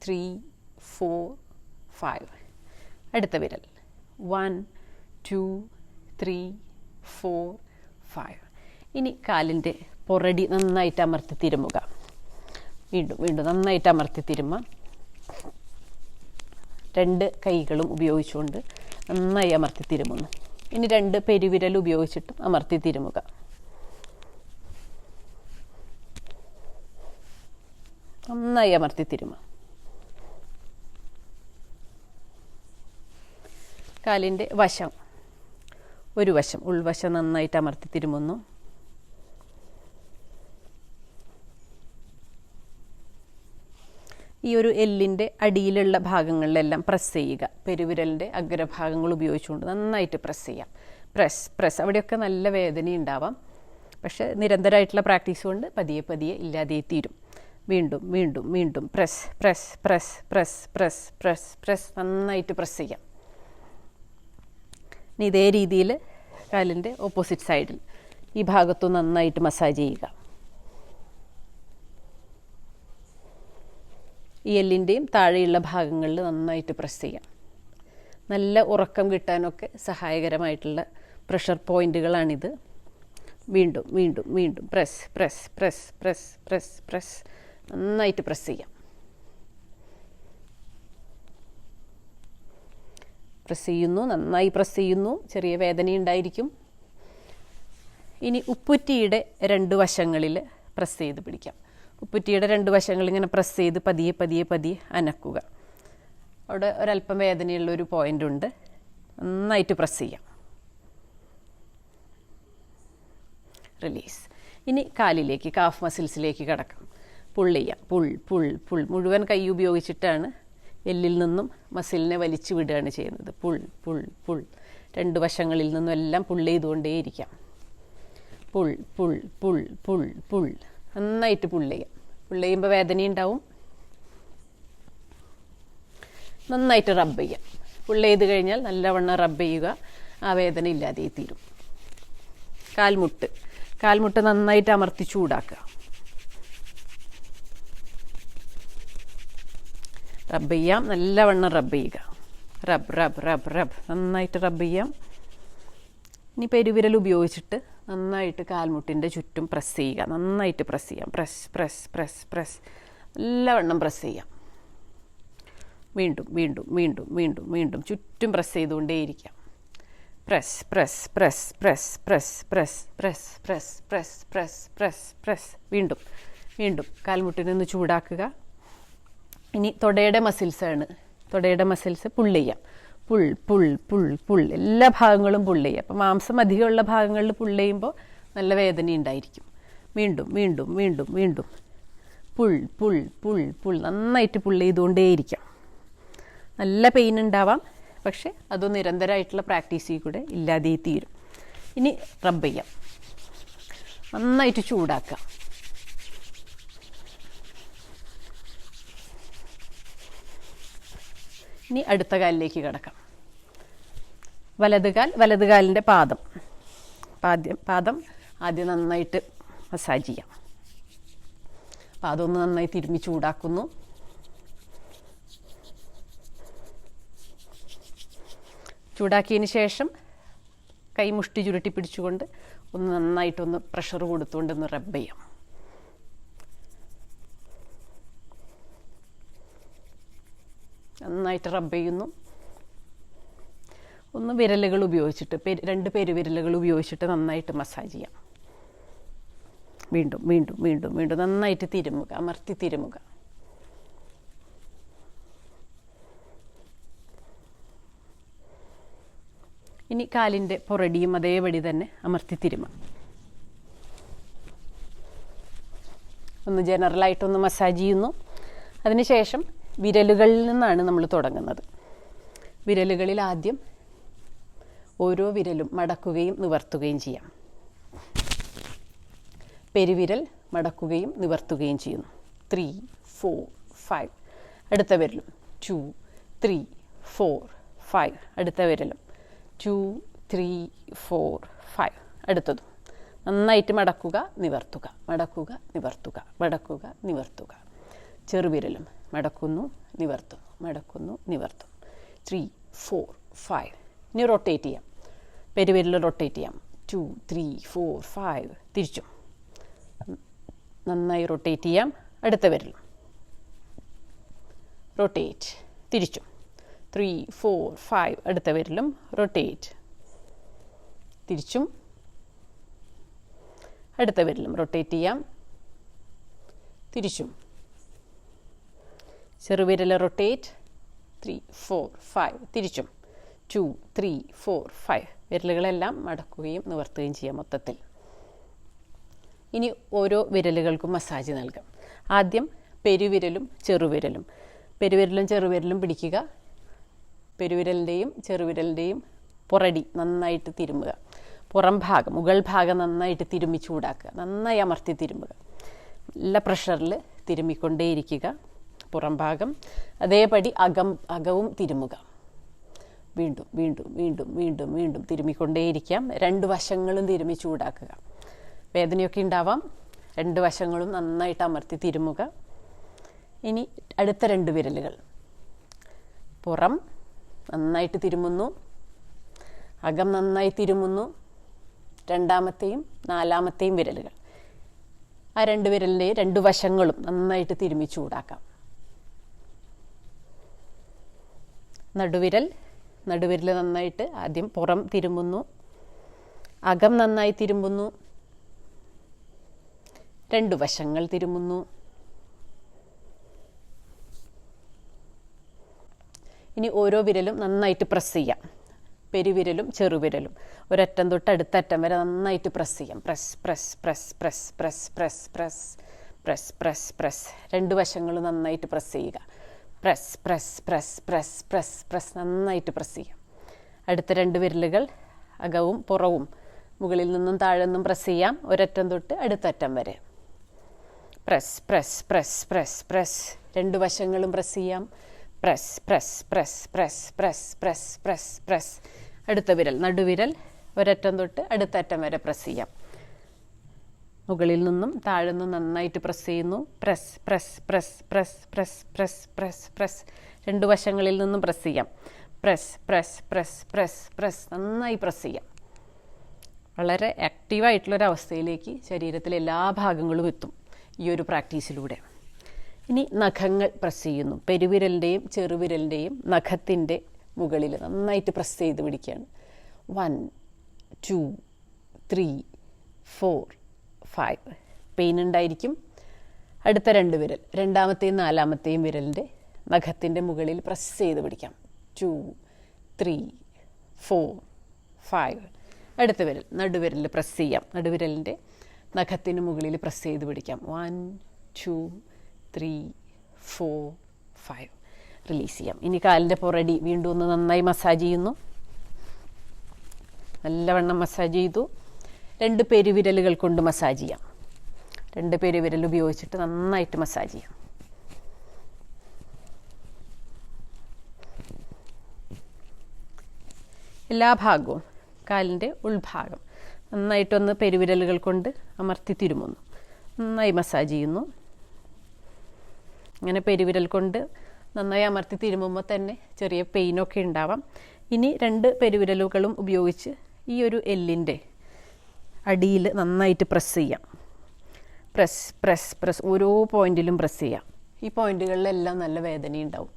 3 4 5. അടുത്ത വിരൽ 1 2 3 4 5. ഇനി കാലിൻ്റെ പുറടി നന്നായിട്ട് അമർത്തി തിരുമുക. വീണ്ടും വീണ്ടും നന്നായിട്ട് അമർത്തി തിരുമ്മ. 2 കൈകളും ഉപയോഗിച്ചുകൊണ്ട് നന്നായി അമർത്തി തിരുമുന്നു. ഇനി 2 പെരുവിരൽ ഉപയോഗിച്ചിട്ടും അമർത്തി തിരുമുക. നന്നായി അമർത്തി തിരുമ. കാലിൻ്റെ വശം ഒരു വശം ഉൾവശം നന്നായിട്ട് അമർത്തി തിരുമുന്നു. ഈ ഒരു എല്ലിൻ്റെ അടിയിലുള്ള ഭാഗങ്ങളിലെല്ലാം പ്രസ് ചെയ്യുക. പെരുവിരലിൻ്റെ അഗ്രഭാഗങ്ങൾ ഉപയോഗിച്ചുകൊണ്ട് നന്നായിട്ട് പ്രസ് ചെയ്യാം. Press press. അവിടെയൊക്കെ നല്ല വേദന ഉണ്ടാവാം. പക്ഷേ നിരന്തരമായിട്ടുള്ള പ്രാക്ടീസ് കൊണ്ട് പതിയെ പതിയെ ഇല്ലാതെ തീരും. വീണ്ടും വീണ്ടും വീണ്ടും press press press press press press press. നന്നായിട്ട് പ്രസ് ചെയ്യാം. ഇനി ഇതേ രീതിയിൽ കാലിൻ്റെ ഓപ്പോസിറ്റ് സൈഡിൽ ഈ ഭാഗത്തും നന്നായിട്ട് മസാജ് ചെയ്യുക. ഈ എല്ലിൻ്റെയും താഴെയുള്ള ഭാഗങ്ങളിൽ നന്നായിട്ട് പ്രസ് ചെയ്യാം. നല്ല ഉറക്കം കിട്ടാനൊക്കെ സഹായകരമായിട്ടുള്ള പ്രഷർ പോയിൻറ്റുകളാണിത്. വീണ്ടും വീണ്ടും വീണ്ടും press press press press press press. നന്നായിട്ട് പ്രസ് ചെയ്യാം. പ്രസ് ചെയ്യുന്നു. നന്നായി പ്രസ് ചെയ്യുന്നു. ചെറിയ വേദനയുണ്ടായിരിക്കും. ഇനി ഉപ്പുറ്റിയുടെ 2 വശങ്ങളിൽ പ്രസ് ചെയ്ത് പിടിക്കാം. ഉപ്പുറ്റിയുടെ 2 വശങ്ങൾ ഇങ്ങനെ പ്രസ് ചെയ്ത് പതിയെ പതിയെ പതിയെ അനക്കുക. അവിടെ ഒരല്പം വേദനയുള്ളൊരു പോയിൻ്റ് ഉണ്ട്. നന്നായിട്ട് പ്രസ് ചെയ്യാം. റിലീസ്. ഇനി കാലിലേക്ക് കാഫ് മസിൽസിലേക്ക് കടക്കാം. പുൾ ചെയ്യാം. Pull pull pull. മുഴുവൻ കൈ ഉപയോഗിച്ചിട്ടാണ് എല്ലിൽ നിന്നും മസിലിനെ വലിച്ചു വിടുകയാണ് ചെയ്യുന്നത്. Pull pull pull. 2 വശങ്ങളിൽ നിന്നും എല്ലാം പുൾ ചെയ്തുകൊണ്ടേയിരിക്കാം. Pull pull pull pull pull. നന്നായിട്ട് പുൾ ചെയ്യാം. പുൾ ചെയ്യുമ്പോൾ വേദന ഉണ്ടാവും. നന്നായിട്ട് റബ്ബ് ചെയ്യാം. പുൾ ചെയ്ത് കഴിഞ്ഞാൽ നല്ലവണ്ണം റബ്ബ് ചെയ്യുക. ആ വേദന ഇല്ലാതെ തീരും. കാൽമുട്ട് നന്നായിട്ട് അമർത്തി ചൂടാക്കുക. റബ്ബ് ചെയ്യാം. നല്ലവണ്ണം റബ്ബ് ചെയ്യുക. റബ് റബ് റബ് റബ്. നന്നായിട്ട് റബ്ബ് ചെയ്യാം. ഇനി പെരുവിരൽ ഉപയോഗിച്ചിട്ട് നന്നായിട്ട് കാൽമുട്ടിൻ്റെ ചുറ്റും പ്രസ് ചെയ്യുക. നന്നായിട്ട് പ്രസ് ചെയ്യാം. Press press press press. നല്ലവണ്ണം പ്രസ് ചെയ്യാം. വീണ്ടും വീണ്ടും വീണ്ടും വീണ്ടും വീണ്ടും ചുറ്റും പ്രസ് ചെയ്തുകൊണ്ടേയിരിക്കാം. Press press press press press press press press press press press press. വീണ്ടും വീണ്ടും കാൽമുട്ടിനൊന്ന് ചൂടാക്കുക. ഇനി തൊടയുടെ മസിൽസാണ്. തൊടയുടെ മസിൽസ് പുൾ ചെയ്യാം. Pull pull pull pull. എല്ലാ ഭാഗങ്ങളും പുൾ ചെയ്യുക. അപ്പം മാംസം അധികമുള്ള ഭാഗങ്ങളിൽ പുൾ ചെയ്യുമ്പോൾ നല്ല വേദന ഉണ്ടായിരിക്കും. വീണ്ടും വീണ്ടും വീണ്ടും വീണ്ടും പുൾ പുൾ പുൾ പുൾ. നന്നായിട്ട് പുൾ ചെയ്തുകൊണ്ടേയിരിക്കാം. നല്ല പെയിൻ ഉണ്ടാവാം. പക്ഷെ അത് നിരന്തരമായിട്ടുള്ള പ്രാക്ടീസിൽ കൂടെ ഇല്ലാതെ തീരും. ഇനി റബ്ബ് ചെയ്യാം. നന്നായിട്ട് ചൂടാക്കാം. ഇനി അടുത്ത കാലിലേക്ക് കിടക്കാം. വലതുകാലിൻ്റെ പാദം ആദ്യം നന്നായിട്ട് മസാജ് ചെയ്യാം. പാദം ഒന്ന് നന്നായി തിരുമ്മി ചൂടാക്കുന്നു. ചൂടാക്കിയതിന് ശേഷം കൈ മുഷ്ടി ചുരുട്ടി പിടിച്ചുകൊണ്ട് ഒന്ന് നന്നായിട്ടൊന്ന് പ്രഷർ കൊടുത്തുകൊണ്ടൊന്ന് റബ്ബ് ചെയ്യാം. നന്നായിട്ട് റബ്ബ് ചെയ്യുന്നു. ഒന്ന് വിരലുകൾ ഉപയോഗിച്ചിട്ട് 2 പെരുവിരലുകൾ ഉപയോഗിച്ചിട്ട് നന്നായിട്ട് മസാജ് ചെയ്യാം. വീണ്ടും വീണ്ടും വീണ്ടും വീണ്ടും നന്നായിട്ട് തിരുമുക. അമർത്തി തിരുമുക. ഇനി കാലിൻ്റെ പുറടിയും അതേപടി തന്നെ അമർത്തി തിരുമാം. ഒന്ന് ജനറലായിട്ടൊന്ന് മസാജ് ചെയ്യുന്നു. അതിനുശേഷം വിരലുകളിൽ നിന്നാണ് നമ്മൾ തുടങ്ങുന്നത്. വിരലുകളിൽ ആദ്യം ഓരോ വിരലും മടക്കുകയും നിവർത്തുകയും ചെയ്യാം. പെരുവിരൽ മടക്കുകയും നിവർത്തുകയും ചെയ്യുന്നു. 3 4 5. അടുത്ത വിരലും 2 3 4 5. അടുത്ത വിരലും 2 3 4 5. അടുത്തതും നന്നായിട്ട് മടക്കുക നിവർത്തുക, മടക്കുക നിവർത്തുക, മടക്കുക നിവർത്തുക. ചെറുവിരലും മടക്കുന്നു നിവർത്തുന്നു, മടക്കുന്നു നിവർത്തുന്നു. 3 4 5. ഇനി റൊട്ടേറ്റ് ചെയ്യാം. പെരുവിരൽ റൊട്ടേറ്റ് ചെയ്യാം. 2 3 4 5. തിരിച്ചും നന്നായി റൊട്ടേറ്റ് ചെയ്യാം. അടുത്ത വിരലും റൊട്ടേറ്റ്, തിരിച്ചും 3 4 5. അടുത്ത വിരലും റൊട്ടേറ്റ്, തിരിച്ചും അടുത്ത വിരലും റൊട്ടേറ്റ് ചെയ്യാം, തിരിച്ചും. ചെറുവിരൽ റൊട്ടേറ്റ് 3 4 5. തിരിച്ചും 2 3 4 5. വിരലുകളെല്ലാം മടക്കുകയും നിവർത്തുകയും ചെയ്യാം മൊത്തത്തിൽ. ഇനി ഓരോ വിരലുകൾക്കും മസാജ് നൽകാം. ആദ്യം പെരുവിരലും ചെറുവിരലും. പെരുവിരലും ചെറുവിരലും പിടിക്കുക. പെരുവിരലിൻ്റെയും ചെറുവിരലിൻ്റെയും പുറടി നന്നായിട്ട് തിരുമുക. പുറം ഭാഗം, മുകൾ ഭാഗം നന്നായിട്ട് തിരുമ്മി ചൂടാക്കുക. നന്നായി അമർത്തി തിരുമുക. നല്ല പ്രഷറിൽ തിരുമ്മിക്കൊണ്ടേയിരിക്കുക പുറം ഭാഗം. അതേപടി അകവും തിരുമുക. വീണ്ടും വീണ്ടും വീണ്ടും വീണ്ടും വീണ്ടും തിരുമ്മിക്കൊണ്ടേയിരിക്കാം. 2 വശങ്ങളും തിരുമ്മി ചൂടാക്കുക. വേദനയൊക്കെ ഉണ്ടാവാം. 2 വശങ്ങളും നന്നായിട്ട് അമർത്തി തിരുമുക. ഇനി അടുത്ത 2 വിരലുകൾ. പുറം നന്നായിട്ട് തിരുമുന്നു, അകം നന്നായി തിരുമുന്നു. 2ാമത്തെയും 4ാമത്തെയും വിരലുകൾ. ആ 2 വിരലിൻ്റെയും 2 വശങ്ങളും നന്നായിട്ട് തിരുമ്മി ചൂടാക്കാം. നടുവിരൽ നന്നായിട്ട് ആദ്യം പുറം തിരുമുന്നു, അകം നന്നായി തിരുമുന്നു, 2 വശങ്ങൾ തിരുമുന്നു. ഇനി ഓരോ വിരലും നന്നായിട്ട് പ്രസ് ചെയ്യാം. പെരുവിരലും ചെറുവിരലും ഒരറ്റം തൊട്ട് അടുത്ത അറ്റം വരെ നന്നായിട്ട് പ്രസ് ചെയ്യാം. Press press press press press press press press press press. 2 വശങ്ങളും നന്നായിട്ട് പ്രസ് ചെയ്യുക. Press press press press press press. നന്നായിട്ട് പ്രസ് ചെയ്യാം. അടുത്ത 2 വിരലുകൾ അകവും പുറവും മുകളിൽ നിന്നും താഴെ നിന്നും പ്രസ് ചെയ്യാം. ഒരറ്റം തൊട്ട് അടുത്തറ്റം വരെ press press press press press. രണ്ട് വശങ്ങളും പ്രസ് ചെയ്യാം. Press press press press press press press press. അടുത്ത വിരൽ നടുവിരൽ ഒരറ്റം തൊട്ട് അടുത്തറ്റം വരെ പ്രസ് ചെയ്യാം. മുകളിൽ നിന്നും താഴെ നിന്നും നന്നായിട്ട് പ്രസ് ചെയ്യുന്നു. Press press press press press press press press. രണ്ട് വശങ്ങളിൽ നിന്നും പ്രസ് ചെയ്യാം. Press press press press press. നന്നായി പ്രസ് ചെയ്യാം. വളരെ ആക്റ്റീവായിട്ടുള്ളൊരവസ്ഥയിലേക്ക് ശരീരത്തിലെ എല്ലാ ഭാഗങ്ങളും എത്തും ഈ ഒരു പ്രാക്ടീസിലൂടെ. ഇനി നഖങ്ങൾ പ്രസ് ചെയ്യുന്നു. പെരുവിരലിൻ്റെയും ചെറുവിരലിൻ്റെയും നഖത്തിൻ്റെ മുകളിൽ നന്നായിട്ട് പ്രസ് ചെയ്ത് പിടിക്കുകയാണ്. 1 2 3 4 5. പെയിൻ ഉണ്ടായിരിക്കും. അടുത്ത രണ്ട് വിരൽ രണ്ടാമത്തെയും നാലാമത്തെയും വിരലിൻ്റെ നഖത്തിൻ്റെ മുകളിൽ പ്രസ് ചെയ്ത് പിടിക്കാം. 2 3 4 5. അടുത്ത വിരൽ നടുവിരലിൽ പ്രസ് ചെയ്യാം. നടുവിരലിൻ്റെ നഖത്തിന് മുകളിൽ പ്രസ് ചെയ്ത് പിടിക്കാം. 1 2 3 4 5. റിലീസ് ചെയ്യാം. ഇനി കാലിൻ്റെ പുറടി വീണ്ടും ഒന്ന് നന്നായി മസാജ് ചെയ്യുന്നു. നല്ലവണ്ണം മസാജ് ചെയ്തു. രണ്ട് പെരുവിരലുകൾ കൊണ്ട് മസാജ് ചെയ്യാം. രണ്ട് പെരുവിരൽ ഉപയോഗിച്ചിട്ട് നന്നായിട്ട് മസാജ് ചെയ്യാം. എല്ലാ ഭാഗവും കാലിൻ്റെ ഉൾഭാഗം നന്നായിട്ടൊന്ന് പെരുവിരലുകൾ കൊണ്ട് അമർത്തി തിരുമുന്നു. നന്നായി മസാജ് ചെയ്യുന്നു. ഇങ്ങനെ പെരുവിരൽ കൊണ്ട് നന്നായി അമർത്തി തിരുമുമ്പോൾ തന്നെ ചെറിയ പെയിനൊക്കെ ഉണ്ടാവാം. ഇനി രണ്ട് പെരുവിരലുകളും ഉപയോഗിച്ച് ഈ ഒരു എല്ലിൻ്റെ അടിയിൽ നന്നായിട്ട് പ്രസ് ചെയ്യാം. Press press press. ഓരോ പോയിന്റിലും പ്രസ് ചെയ്യാം. ഈ പോയിന്റുകളിലെല്ലാം നല്ല വേദനയുണ്ടാവും.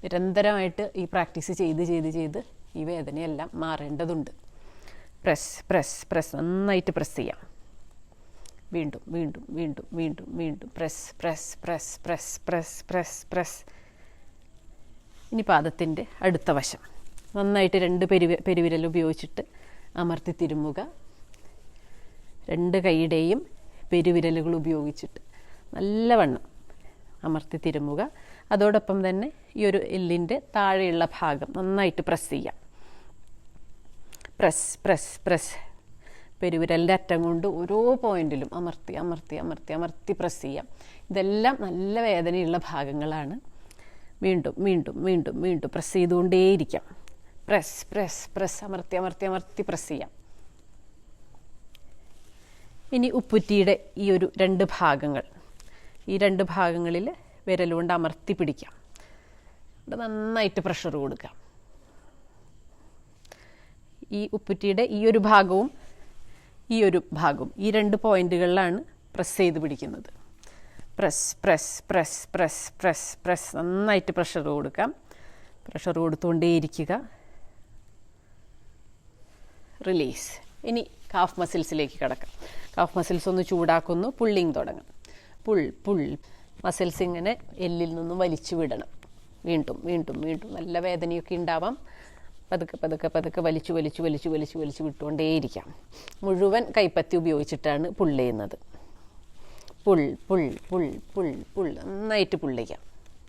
നിരന്തരമായിട്ട് ഈ പ്രാക്ടീസ് ചെയ്ത് ചെയ്ത് ചെയ്ത് ഈ വേദനയെല്ലാം മാറേണ്ടതുണ്ട്. Press press press. നന്നായിട്ട് പ്രസ് ചെയ്യാം. വീണ്ടും വീണ്ടും വീണ്ടും വീണ്ടും വീണ്ടും press press press press press press press. ഇനി പാദത്തിൻ്റെ അടുത്ത വശം നന്നായിട്ട് രണ്ട് പെരുവിരൽ ഉപയോഗിച്ചിട്ട് അമർത്തി തിരുമുക. രണ്ട് കൈയുടെയും പെരുവിരലുകൾ ഉപയോഗിച്ചിട്ട് നല്ലവണ്ണം അമർത്തി തിരുമുക. അതോടൊപ്പം തന്നെ ഈ ഒരു എല്ലിൻ്റെ താഴെയുള്ള ഭാഗം നന്നായിട്ട് പ്രസ് ചെയ്യാം. Press press press. പെരുവിരലിൻ്റെ അറ്റം കൊണ്ട് ഓരോ പോയിന്റിലും അമർത്തി അമർത്തി അമർത്തി അമർത്തി പ്രസ് ചെയ്യാം. ഇതെല്ലാം നല്ല വേദനയുള്ള ഭാഗങ്ങളാണ്. വീണ്ടും വീണ്ടും വീണ്ടും വീണ്ടും പ്രസ് ചെയ്തുകൊണ്ടേയിരിക്കാം. Press press press. അമർത്തി അമർത്തി അമർത്തി പ്രസ് ചെയ്യാം. ഇനി ഉപ്പുറ്റിയുടെ ഈ ഒരു രണ്ട് ഭാഗങ്ങൾ, ഈ രണ്ട് ഭാഗങ്ങളിൽ വിരലുകൊണ്ട് അമർത്തി പിടിക്കാം. നന്നായിട്ട് പ്രഷർ കൊടുക്കാം. ഈ ഉപ്പുറ്റിയുടെ ഈ ഒരു ഭാഗവും ഈ ഒരു ഭാഗവും ഈ രണ്ട് പോയിന്റുകളിലാണ് പ്രസ് ചെയ്ത് പിടിക്കുന്നത്. Press press press press press press. നന്നായിട്ട് പ്രഷർ കൊടുക്കാം. പ്രഷർ കൊടുത്തുകൊണ്ടേയിരിക്കുക. റിലീസ്. ഇനി കാഫ് മസിൽസിലേക്ക് കിടക്കാം. കാഫ് മസിൽസ് ഒന്ന് ചൂടാക്കുന്നു. പുള്ളിങ് തുടങ്ങാം. Pull pull. മസിൽസ് ഇങ്ങനെ എല്ലിൽ നിന്നും വലിച്ചു വിടണം. വീണ്ടും വീണ്ടും വീണ്ടും. നല്ല വേദനയൊക്കെ ഉണ്ടാവാം. പതുക്കെ പതുക്കെ പതുക്കെ വലിച്ചു വലിച്ചു വലിച്ചു വലിച്ചു വലിച്ചു വിട്ടുകൊണ്ടേയിരിക്കാം. മുഴുവൻ കൈപ്പത്തി ഉപയോഗിച്ചിട്ടാണ് പുൾ ചെയ്യുന്നത്. Pull pull pull pull pull. നന്നായിട്ട് പുൾ ചെയ്യാം.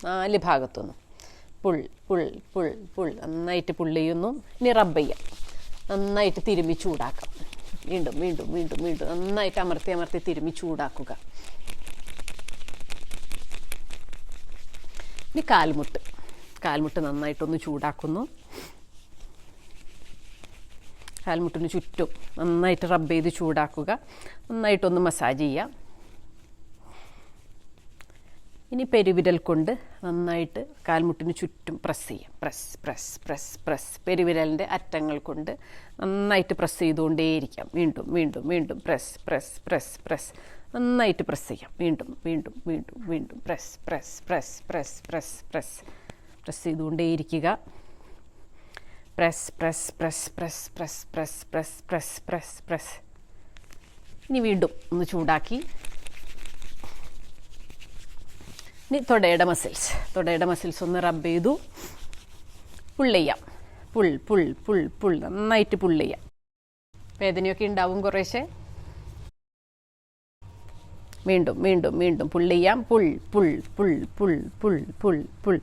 നാല് ഭാഗത്തൊന്നും പുൾ പുൾ പുൾ പുൾ. നന്നായിട്ട് പുൾ ചെയ്യുന്നു. ഇനി റബ്ബ് ചെയ്യാം. നന്നായിട്ട് തിരുമ്മി ചൂടാക്കാം. വീണ്ടും വീണ്ടും വീണ്ടും വീണ്ടും നന്നായിട്ട് അമർത്തി അമർത്തി തിരുമ്മി ചൂടാക്കുക. ഇനി കാൽമുട്ട്. കാൽമുട്ട് നന്നായിട്ടൊന്ന് ചൂടാക്കുന്നു. കാൽമുട്ടിന് ചുറ്റും നന്നായിട്ട് റബ്ബ് ചെയ്ത് ചൂടാക്കുക. നന്നായിട്ടൊന്ന് മസാജ് ചെയ്യാം. ഇനി പെരുവിരൽ കൊണ്ട് നന്നായിട്ട് കാൽമുട്ടിന് ചുറ്റും പ്രസ് ചെയ്യാം. Press press press press. പെരുവിരലിൻ്റെ അറ്റങ്ങൾ കൊണ്ട് നന്നായിട്ട് പ്രസ് ചെയ്തുകൊണ്ടേയിരിക്കാം. വീണ്ടും വീണ്ടും വീണ്ടും പ്രസ് പ്രസ് പ്രസ് പ്രസ്. നന്നായിട്ട് പ്രസ് ചെയ്യാം. വീണ്ടും വീണ്ടും വീണ്ടും വീണ്ടും press press press press press press. Press ചെയ്തുകൊണ്ടേയിരിക്കുക. Press press press press press press press press press press. ഇനി വീണ്ടും ഒന്ന് ചൂടാക്കി. ഇനി തുടയുടെ മസിൽസ്. തുടയുടെ മസിൽസ് ഒന്ന് റബ്ബ് ചെയ്തു പുൾ ചെയ്യാം. Pull pull pull pull. നന്നായിട്ട് പുൾ ചെയ്യാം. വേദനയൊക്കെ ഉണ്ടാവും കുറേശ്ശെ. വീണ്ടും വീണ്ടും വീണ്ടും പുൾ ചെയ്യാം. Pull pull pull pull pull pull pull.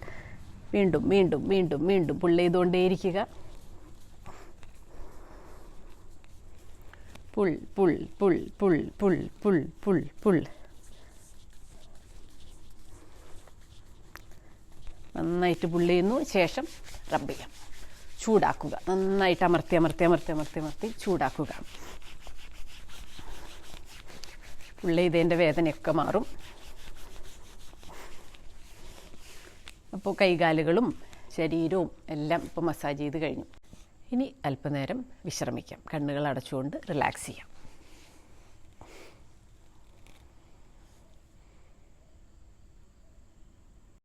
വീണ്ടും വീണ്ടും വീണ്ടും വീണ്ടും പുൾ ചെയ്തുകൊണ്ടേയിരിക്കുക. Pull pull pull pull pull pull pull pull. നന്നായിട്ട് പുൾ ചെയ്യുന്നു. ശേഷം റബ്ബ് ചെയ്യാം. ചൂടാക്കുക. നന്നായിട്ട് അമർത്തി ചൂടാക്കുക. പുൾ ചെയ്തതിൻ്റെ വേദനയൊക്കെ മാറും. അപ്പോൾ കൈകാലുകളും ശരീരവും എല്ലാം ഇപ്പോൾ മസാജ് ചെയ്ത് കഴിഞ്ഞു. ഇനി അല്പനേരം വിശ്രമിക്കാം. കണ്ണുകൾ അടച്ചുകൊണ്ട് റിലാക്സ് ചെയ്യാം.